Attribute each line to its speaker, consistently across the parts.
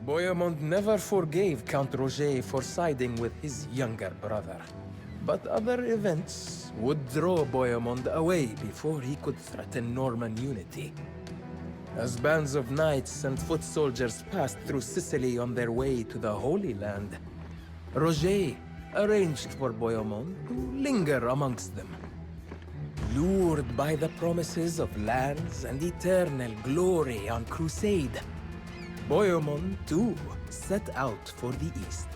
Speaker 1: Bohemond never forgave Count Roger for siding with his younger brother. But other events would draw Bohemond away before he could threaten Norman unity. As bands of knights and foot soldiers passed through Sicily on their way to the Holy Land, Roger arranged for Bohemond to linger amongst them. Lured by the promises of lands and eternal glory on crusade, Bohemond, too, set out for the east.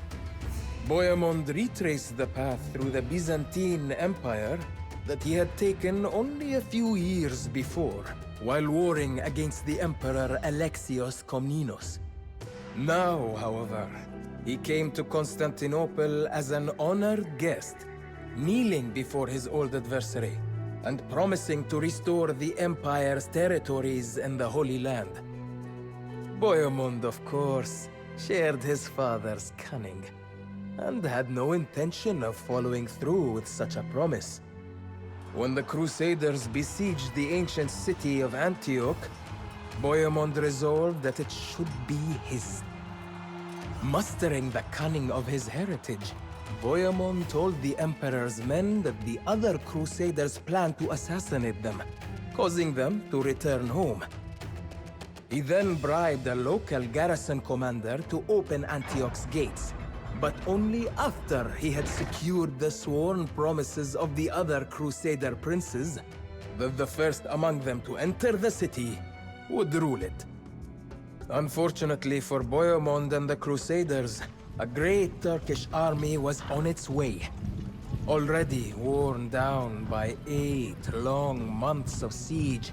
Speaker 1: Bohemond retraced the path through the Byzantine Empire that he had taken only a few years before, while warring against the Emperor Alexios Komnenos. Now, however, he came to Constantinople as an honored guest, kneeling before his old adversary, and promising to restore the Empire's territories in the Holy Land. Bohemond, of course, shared his father's cunning, and had no intention of following through with such a promise. When the Crusaders besieged the ancient city of Antioch, Bohemond resolved that it should be his. Mustering the cunning of his heritage, Bohemond told the Emperor's men that the other Crusaders planned to assassinate them, causing them to return home. He then bribed a local garrison commander to open Antioch's gates, but only after he had secured the sworn promises of the other Crusader princes that the first among them to enter the city would rule it. Unfortunately for Bohemond and the Crusaders, a great Turkish army was on its way. Already worn down by 8 long months of siege,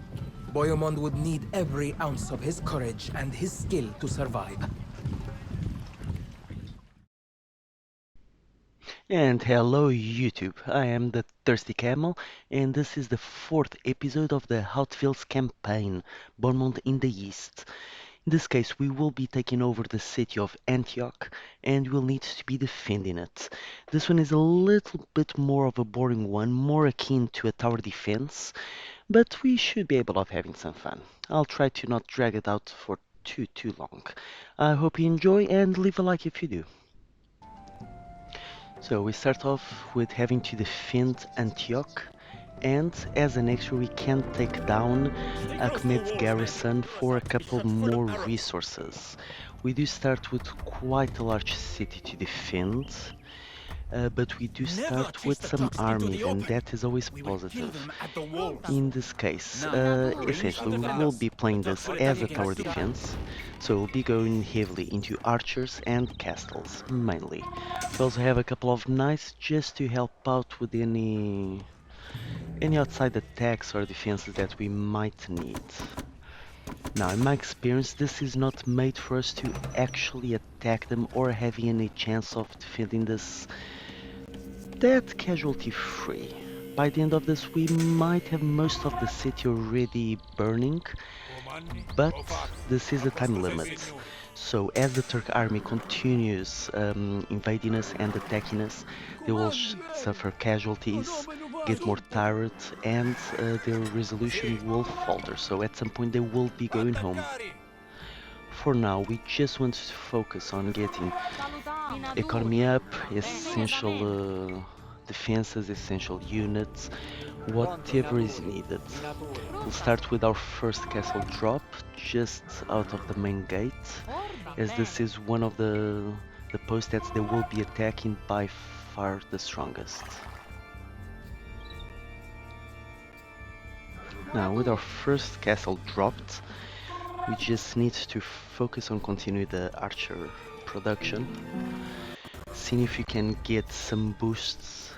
Speaker 1: Bohemond would need every ounce of his courage and his skill to survive.
Speaker 2: And hello YouTube, I am the Thirsty Camel, and this is the 4th episode of the Hautevilles campaign, Bohemond in the East. In this case, we will be taking over the city of Antioch, and we'll need to be defending it. This one is a little bit more of a boring one, more akin to a tower defense, but we should be able of having some fun. I'll try to not drag it out for too long. I hope you enjoy, and leave a like if you do. So we start off with having to defend Antioch, and as an extra we can take down Akhmed's garrison for a couple more resources. We do start with quite a large city to defend, but we do start with some armies, and that is always positive. In this case, essentially we will be playing this as a tower defense, so we'll be going heavily into archers and castles, mainly. We also have a couple of knights just to help out with any outside attacks or defenses that we might need. Now, in my experience, this is not made for us to actually attack them or having any chance of defending this that casualty free. By the end of this, we might have most of the city already burning, but this is a time limit. So as the Turk army continues invading us and attacking us, they will suffer casualties, get more tired, and their resolution will falter. So at some point they will be going home. For now, we just want to focus on getting economy up, essential defenses, essential units, whatever is needed. We'll start with our first castle drop just out of the main gate, as this is one of the posts that they will be attacking by far the strongest. Now with our first castle dropped, we just need to focus on continuing the archer production, seeing if we can get some boosts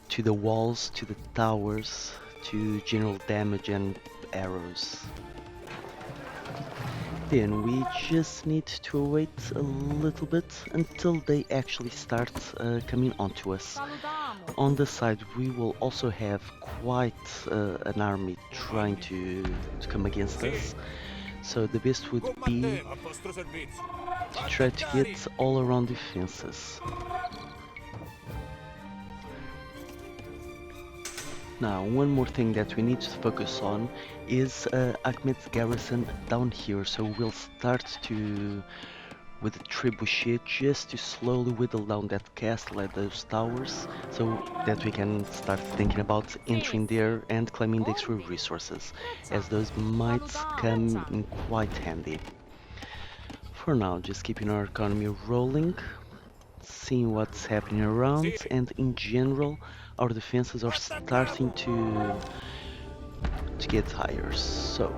Speaker 2: to the walls, to the towers, to general damage and arrows. Then we just need to wait a little bit until they actually start coming onto us. On the side we will also have quite an army trying to come against us. So the best would be to try to get all around defenses. Now, one more thing that we need to focus on is Akhmed's garrison down here, so we'll start to with the trebuchet just to slowly whittle down that castle at those towers so that we can start thinking about entering there and claiming the extra resources, as those might come in quite handy. For now, just keeping our economy rolling, seeing what's happening around, and in general, our defenses are starting to get higher. So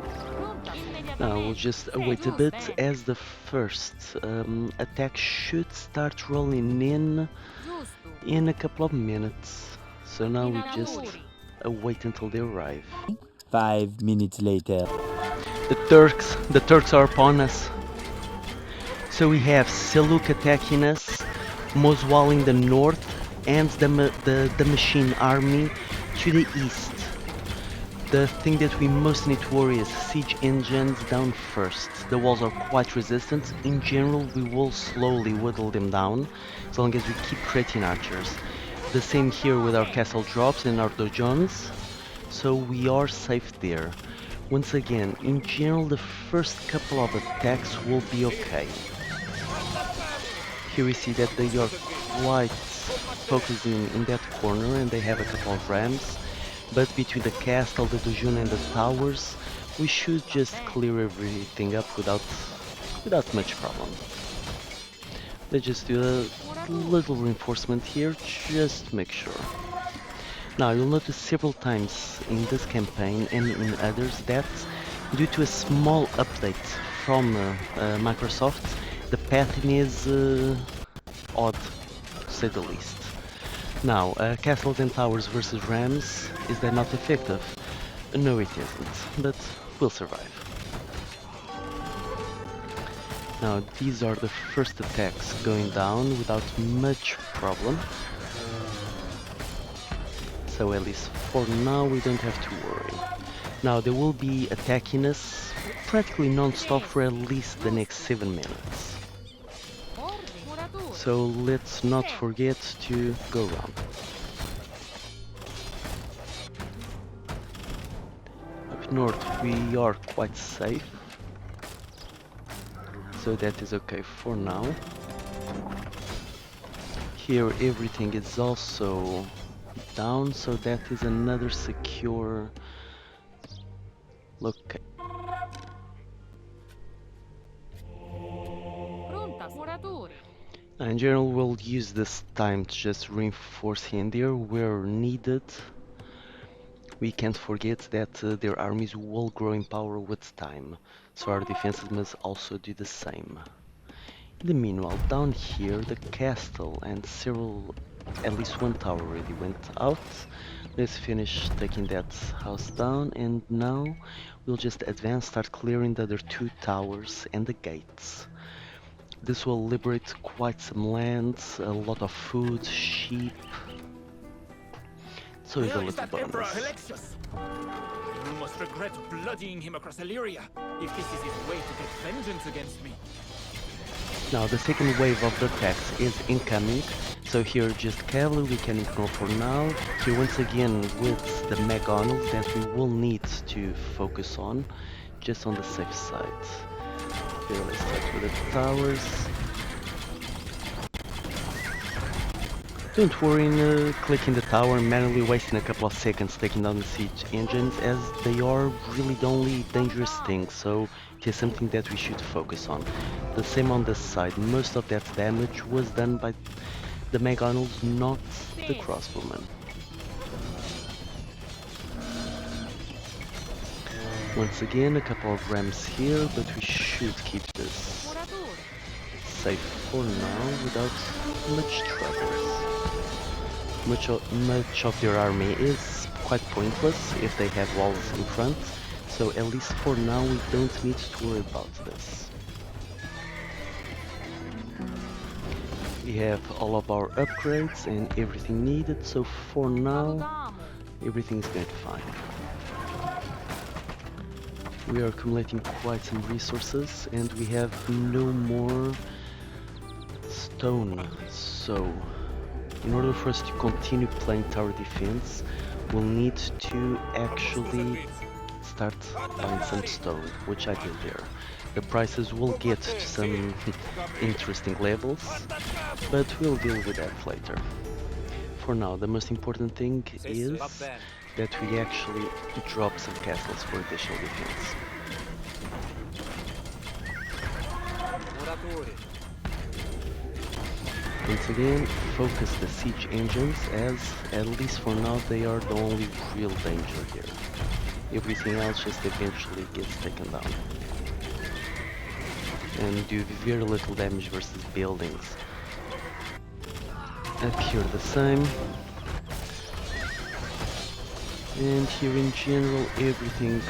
Speaker 2: now we'll just wait a bit as the first attack should start rolling in a couple of minutes. So now we just wait until they arrive.
Speaker 3: 5 minutes later.
Speaker 2: The Turks are upon us. So we have Seljuk attacking us, Moswal in the north, and the machine army to the east. The thing that we most need to worry is siege engines down first. The walls are quite resistant. In general, we will slowly whittle them down as long as we keep creating archers. The same here with our castle drops and our donjons, so we are safe there. Once again, in general, the first couple of attacks will be okay. Here we see that they are quite focusing in that corner and they have a couple of rams. But between the castle, the donjon and the towers, we should just clear everything up without much problem. Let's just do a little reinforcement here, just to make sure. Now you'll notice several times in this campaign and in others that due to a small update from Microsoft, the pattern is odd, to say the least. Now, castles and towers versus rams, is that not effective? No, it isn't, but we'll survive. Now, these are the first attacks going down without much problem. So at least for now we don't have to worry. Now, they will be attacking us practically non-stop for at least the next 7 minutes. So let's not forget to go around. Up north we are quite safe, so that is okay for now. Here everything is also down, so that is another secure location. In general, we'll use this time to just reinforce here and there where needed. We can't forget that their armies will grow in power with time, so our defenses must also do the same. In the meanwhile, down here, the castle and at least one tower already went out. Let's finish taking that house down, and now we'll just advance, start clearing the other two towers and the gates. This will liberate quite some land, a lot of food, sheep. So it's a little bonus.
Speaker 4: You must regret bloodying him across Illyria, if this is his way to get vengeance against me.
Speaker 2: Now the second wave of the attacks is incoming, so here just cavalry we can ignore for now. Here once again with the McDonald's that we will need to focus on, just on the safe side. Here let's start with the towers. Don't worry in clicking the tower and manually wasting a couple of seconds taking down the siege engines, as they are really the only dangerous thing, so it is something that we should focus on. The same on this side, most of that damage was done by the McDonald's, not the crossbowmen. Once again, a couple of rams here, but we should keep this safe for now without much troubles. Much of their army is quite pointless if they have walls in front, so at least for now we don't need to worry about this. We have all of our upgrades and everything needed, so for now everything is going fine. We are accumulating quite some resources and we have no more stone, so in order for us to continue playing tower defense, we'll need to actually start buying some stone, which I did there. The prices will get to some interesting levels, but we'll deal with that later. For now, the most important thing is that we actually drop some castles for additional defense. Once again, focus the siege engines, as at least for now they are the only real danger here. Everything else just eventually gets taken down and do very little damage versus buildings. Up here the same, and here in general everything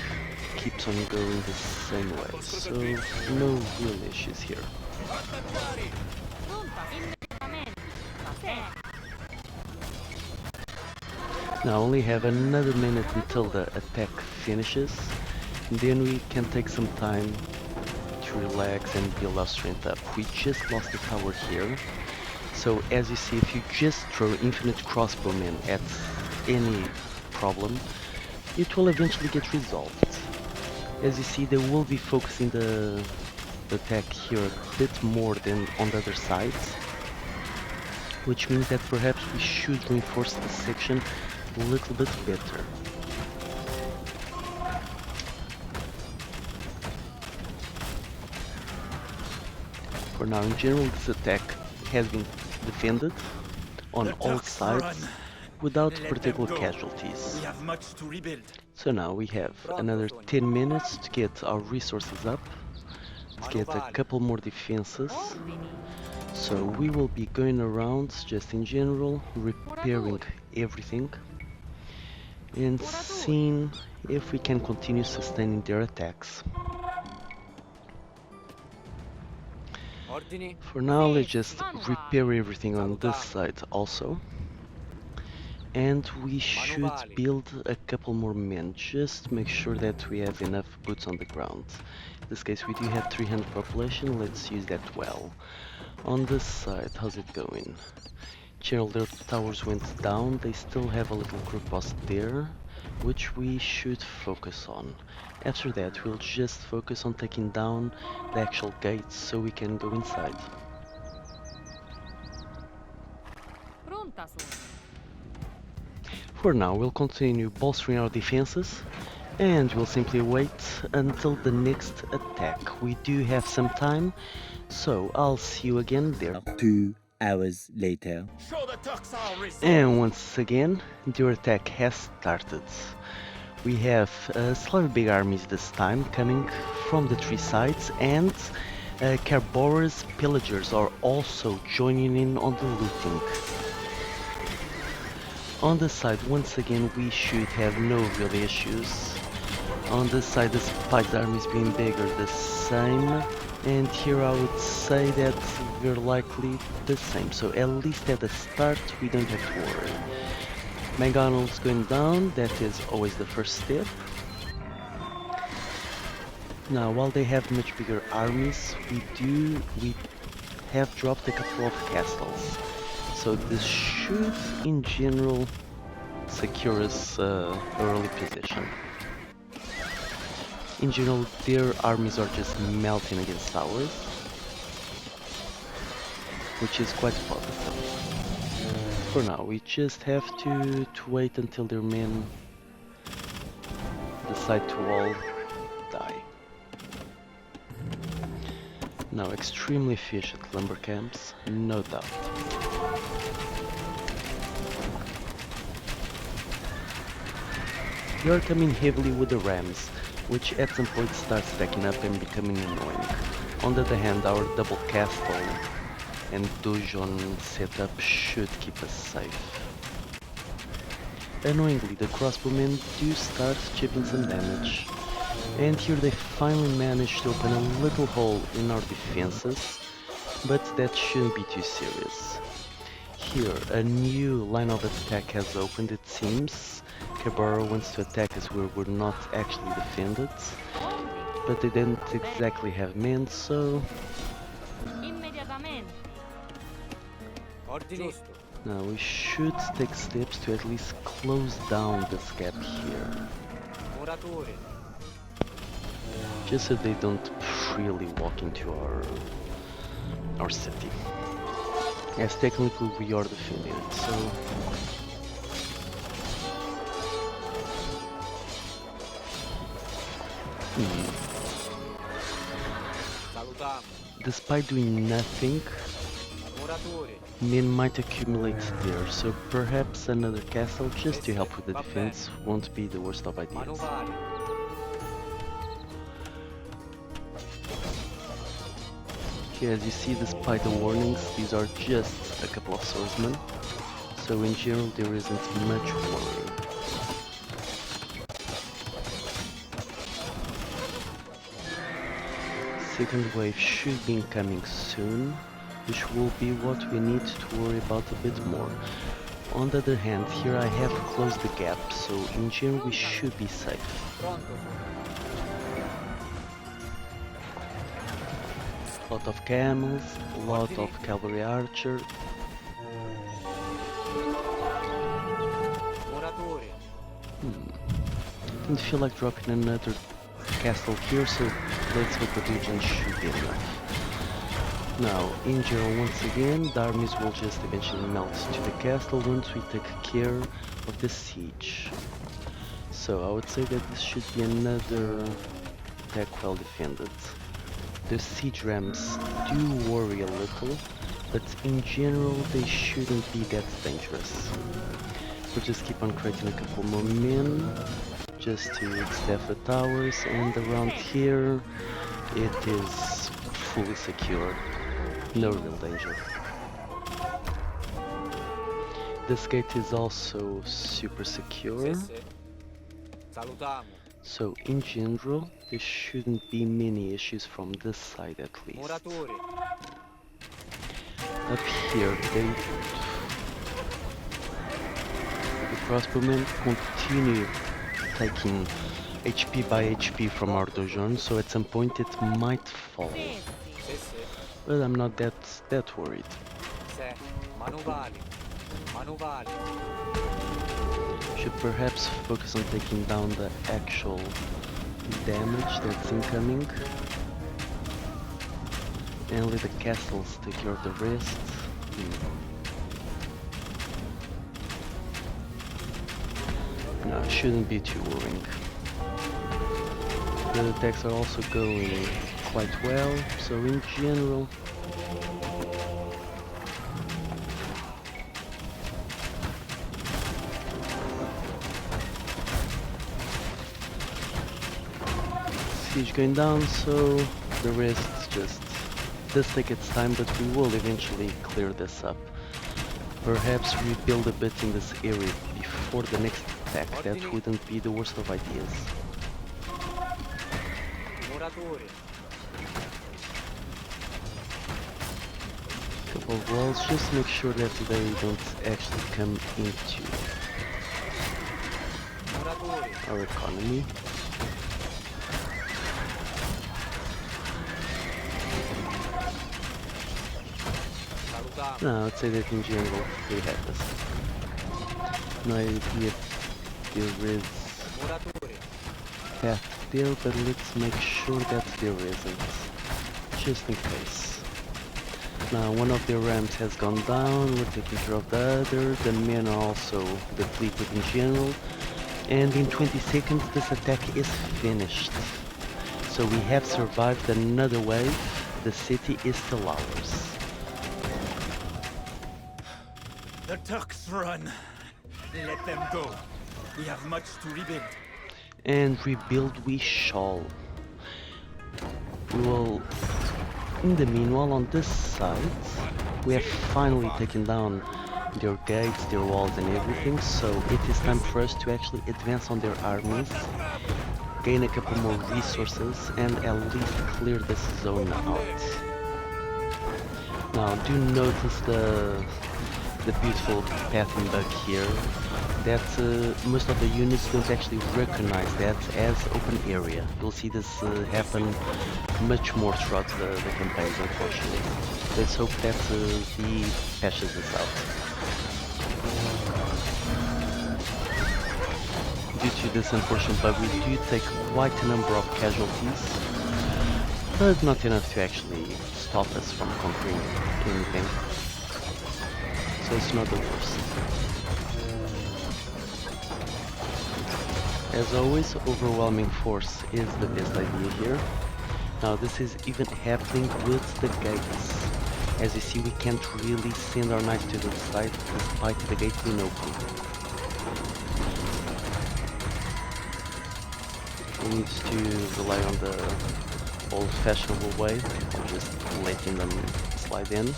Speaker 2: keeps on going the same way, so no real issues here. Now only have another minute until the attack finishes, then we can take some time to relax and build our strength up. We just lost the tower here, so as you see, if you just throw infinite crossbowmen at any problem, it will eventually get resolved. As you see, they will be focusing the attack here a bit more than on the other sides, which means that perhaps we should reinforce this section a little bit better. For now, in general, this attack has been defended on all sides without particular casualties.
Speaker 4: We have much to rebuild.
Speaker 2: So now we have another 10 minutes to get our resources up, to get a couple more defenses. So we will be going around just in general, repairing everything and seeing if we can continue sustaining their attacks. For now, let's just repair everything on this side also. And we should build a couple more men, just to make sure that we have enough boots on the ground. In this case we do have 300 population, let's use that well. On this side, how's it going? General, their towers went down, they still have a little group post there, which we should focus on. After that, we'll just focus on taking down the actual gates so we can go inside. For now, we'll continue bolstering our defenses, and we'll simply wait until the next attack. We do have some time, so I'll see you again there.
Speaker 3: 2 hours later.
Speaker 4: Show the Turks our resolve.
Speaker 2: And once again, their attack has started. We have slightly big armies this time coming from the three sides, and Carbora's pillagers are also joining in on the looting. On this side, once again, we should have no real issues. On this side, despite the armies being bigger, the same. And here I would say that we're likely the same. So at least at the start, we don't have to worry. McDonald's going down, that is always the first step. Now, while they have much bigger armies, we have dropped a couple of castles. So this should, in general, secure us early position. In general, their armies are just melting against ours, which is quite positive. For now, we just have to wait until their men decide to all die. Now, extremely efficient lumber camps, no doubt. They are coming heavily with the rams, which at some point starts stacking up and becoming annoying. On the other hand, our double castle and dungeon setup should keep us safe. Annoyingly, the crossbowmen do start chipping some damage, and here they finally managed to open a little hole in our defenses, but that shouldn't be too serious. Here, a new line of attack has opened, it seems. Cabara wants to attack us where we're not actually defended, but they didn't exactly have men, so... Now we should take steps to at least close down this gap here. Just so they don't freely walk into our city. As technically we are defending it, so despite doing nothing, men might accumulate there, so perhaps another castle just to help with the defense won't be the worst of ideas. Okay, as you see, despite the warnings, these are just a couple of swordsmen, so in general there isn't much worry. Second wave should be incoming soon, which will be what we need to worry about a bit more. On the other hand, here I have closed the gap, so in general we should be safe. Lot of camels, lot of cavalry archer. Didn't feel like dropping another castle here, so let's hope the region should be enough. Now, in general, once again, the armies will just eventually melt to the castle once we take care of the siege. So I would say that this should be another attack well defended. The siege rams do worry a little, but in general they shouldn't be that dangerous. We'll just keep on creating a couple more men, just to staff the towers, and around here it is fully secure. No real danger. This gate is also super secure. So in general, there shouldn't be many issues from this side at least. Up here, the crossbowmen continue taking HP by HP from our dojon, so at some point it might fall. But I'm not that worried. Should perhaps focus on taking down the actual damage that's incoming, and let the castles take care of the rest. No, it shouldn't be too worrying. The attacks are also going quite well, so in general siege going down, so the rest just does take its time, but we will eventually clear this up. Perhaps rebuild a bit in this area before the next attack. That wouldn't be the worst of ideas. Couple of walls, just make sure that they don't actually come into our economy. No, I'd say that in general we have this. No idea if there is path there, but let's make sure that there isn't, just in case. Now one of their rams has gone down, we're taking care of the other, the men are also depleted in general, and in 20 seconds this attack is finished. So we have survived another wave, the city is still ours.
Speaker 4: The Turks run. Let them go. We have much to rebuild.
Speaker 2: And rebuild we shall. We will... In the meanwhile, on this side, we have finally taken down their gates, their walls and everything, so it is time for us to actually advance on their armies, gain a couple more resources, and at least clear this zone out. Now, do notice the beautiful pathing bug here, that most of the units don't actually recognize that as open area. You'll see this happen much more throughout the campaigns, unfortunately. Let's hope that he patches this out. Due to this unfortunate bug, we do take quite a number of casualties, but not enough to actually stop us from conquering anything. So it's not the worst. As always, overwhelming force is the best idea here. Now this is even happening with the gates. As you see, we can't really send our knights to the side despite the gate being open. We need to rely on the old-fashioned way of just letting them slide in.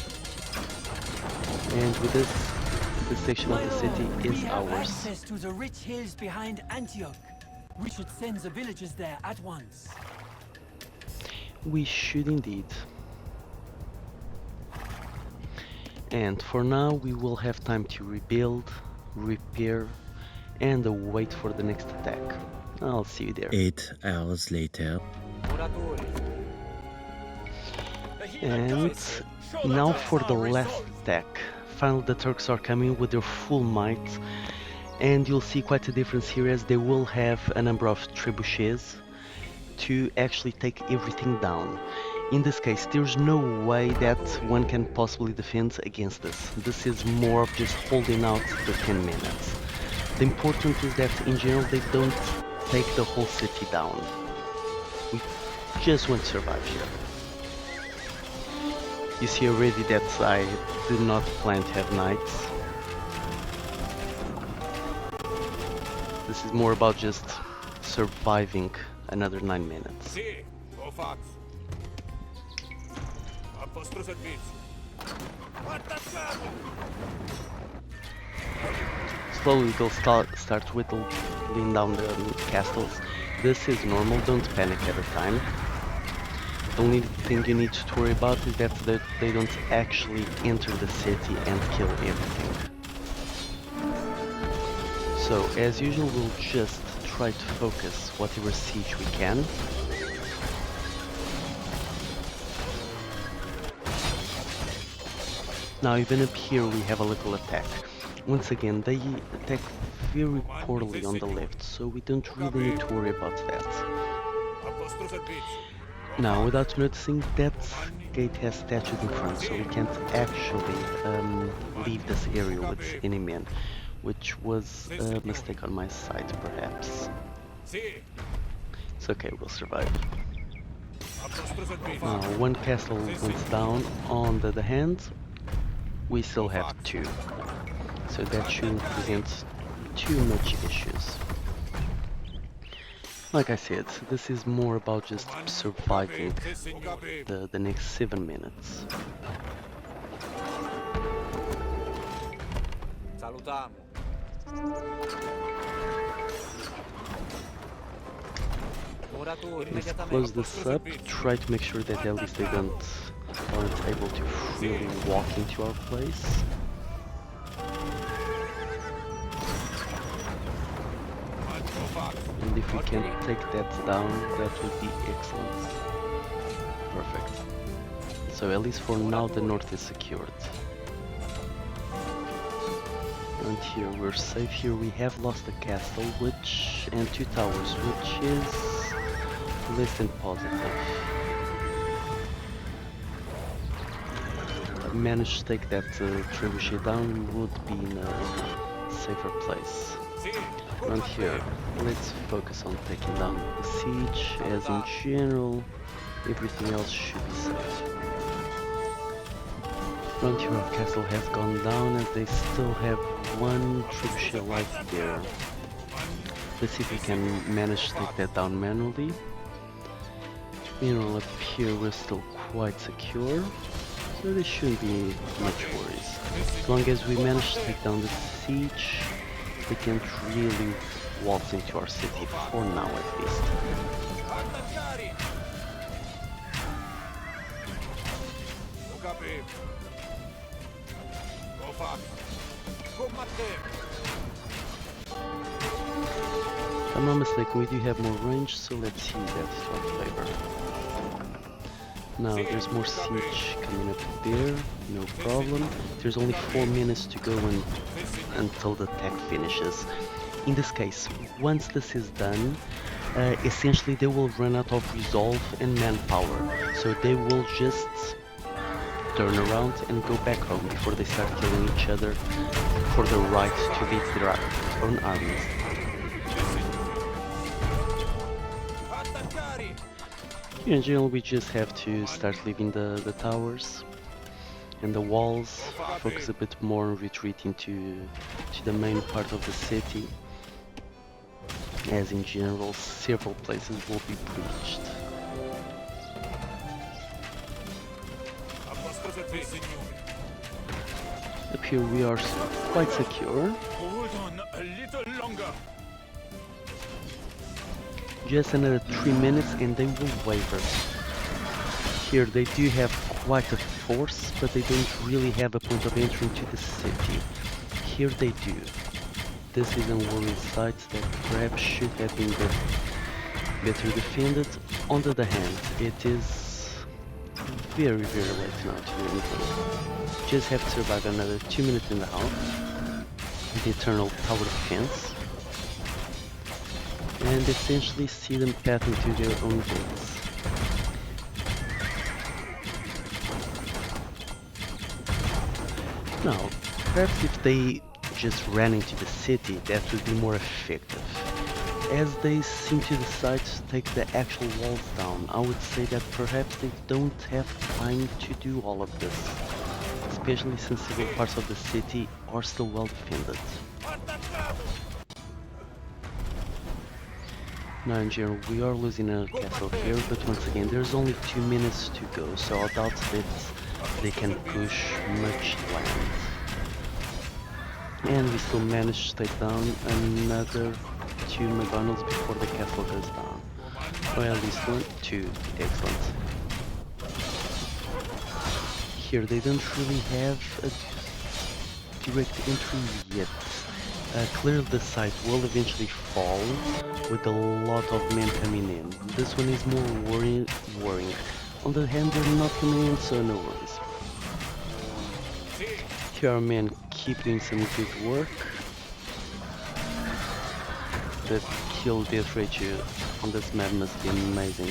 Speaker 2: And with this section of the city is
Speaker 5: have
Speaker 2: ours.
Speaker 5: access to the rich hills behind Antioch. We should send the villagers there at once.
Speaker 2: We should indeed. And for now we will have time to rebuild, repair, and wait for the next attack. I'll see you there.
Speaker 3: 8 hours later.
Speaker 2: And now for the last attack. Finally the Turks are coming with their full might, and you'll see quite a difference here as they will have a number of trebuchets to actually take everything down. In this case, there's no way that one can possibly defend against this. This is more of just holding out the 10 minutes. The important is that in general they don't take the whole city down. We just want to survive here. You see already that I did not plan to have knights. This is more about just surviving another 9 minutes. Slowly they'll start whittling down the castles. This is normal, don't panic at the time. The only thing you need to worry about is that they don't actually enter the city and kill everything. So as usual, we'll just try to focus whatever siege we can. Now even up here we have a little attack. Once again, they attack very poorly on the left, so we don't really need to worry about that. Now, without noticing, that gate has statues in front, so we can't actually leave this area with any men, which was a mistake on my side, perhaps. It's okay, we'll survive. Now, one castle went down. On the other hand, we still have 2, so that shouldn't present too much issues. Like I said, this is more about just surviving the next 7 minutes. Let's close this up, try to make sure that at least they aren't able to freely walk into our place. And if we can take that down, that would be excellent. Perfect. So at least for now the north is secured. And here we're safe. Here we have lost a castle and 2 towers, which is less than positive. If we managed to take that trebuchet down, we would be in a safer place. Around here, let's focus on taking down the siege, as in general, everything else should be safe. Around here our castle has gone down and they still have 1 trebuchet light there. Let's see if we can manage to take that down manually. Meanwhile, up here we're still quite secure, so there shouldn't be much worries. As long as we manage to take down the siege, we can't really waltz into our city, for now at least. If I'm not mistaken, we do have more range, so let's use that to our favor. Now there's more siege coming up there, no problem. There's only 4 minutes to go until the attack finishes. In this case, once this is done, essentially they will run out of resolve and manpower, so they will just turn around and go back home before they start killing each other for the right to lead their own armies. In general, we just have to start leaving the towers and the walls, focus a bit more on retreating to the main part of the city, as in general several places will be breached. Up here we are quite secure.
Speaker 4: Hold on a little longer.
Speaker 2: Just another 3 minutes and they will waver. Here they do have quite a force, but they don't really have a point of entry into the city. Here they do. This is a worried site that perhaps should have been better defended. On the other hand, it is very late now to do anything. Just have to survive another 2 minutes and a half. The eternal tower defense. And essentially see them path into their own gates. Now, perhaps if they just ran into the city, that would be more effective. As they seem to decide to take the actual walls down, I would say that perhaps they don't have time to do all of this, especially since several parts of the city are still well defended. Now in general, we are losing a castle here, but once again, there's only 2 minutes to go, so I doubt that they can push much land. And we still managed to take down another 2 McDonald's before the castle goes down. Or at least 2, excellent. Here they don't really have a direct entry yet. Clearly the site will eventually fall with a lot of men coming in. This one is more worrying. On the other hand, they're not coming in, so no worries. Here our men keep doing some good work. The kill death ratio on this map must be amazing.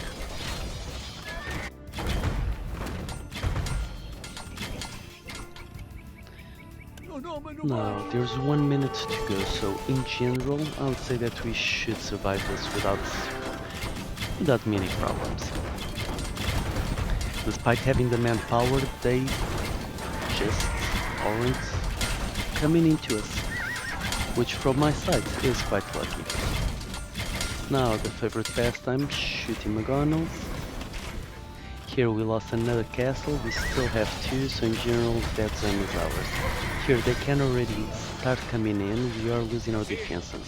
Speaker 2: Now, there's 1 minute to go, so in general, I would say that we should survive this without many problems. Despite having the manpower, they just aren't coming into us, which from my side is quite lucky. Now, the favorite pastime, shooting McDonald's. Here we lost another castle, we still have 2, so in general that zone is ours. Here they can already start coming in, we are losing our defenses.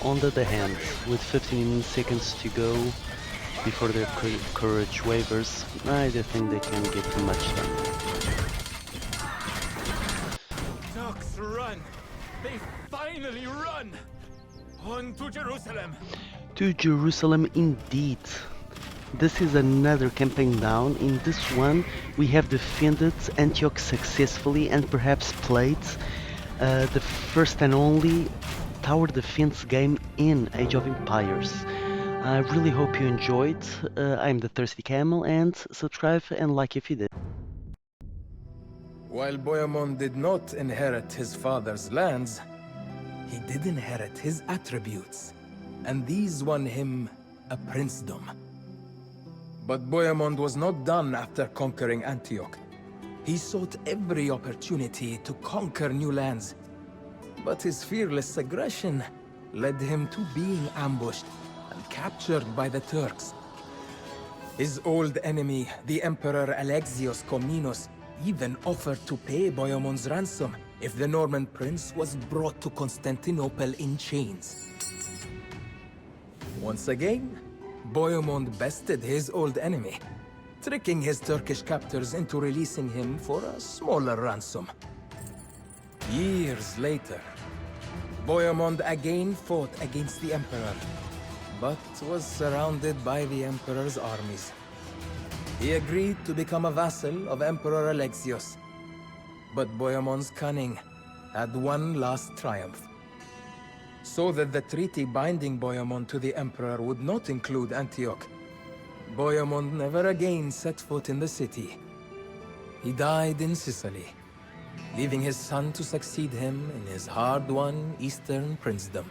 Speaker 2: On the other hand, with 15 seconds to go before their courage wavers, I don't think they can get too much done.
Speaker 4: Ducks run! They finally run! On to Jerusalem!
Speaker 2: To Jerusalem indeed! This is another campaign down. In this one, we have defended Antioch successfully and perhaps played the first and only tower defense game in Age of Empires. I really hope you enjoyed. I'm the Thirsty Camel, and subscribe and like if you did.
Speaker 1: While Bohemond did not inherit his father's lands, he did inherit his attributes, and these won him a princedom. But Bohemond was not done after conquering Antioch. He sought every opportunity to conquer new lands, but his fearless aggression led him to being ambushed and captured by the Turks. His old enemy, the Emperor Alexios Komnenos, even offered to pay Bohemond's ransom if the Norman prince was brought to Constantinople in chains. Once again, Bohemond bested his old enemy, tricking his Turkish captors into releasing him for a smaller ransom. Years later, Bohemond again fought against the Emperor, but was surrounded by the Emperor's armies. He agreed to become a vassal of Emperor Alexios, but Bohemond's cunning had one last triumph. so that the treaty binding Bohemond to the Emperor would not include Antioch. Bohemond never again set foot in the city. He died in Sicily, leaving his son to succeed him in his hard-won eastern princedom.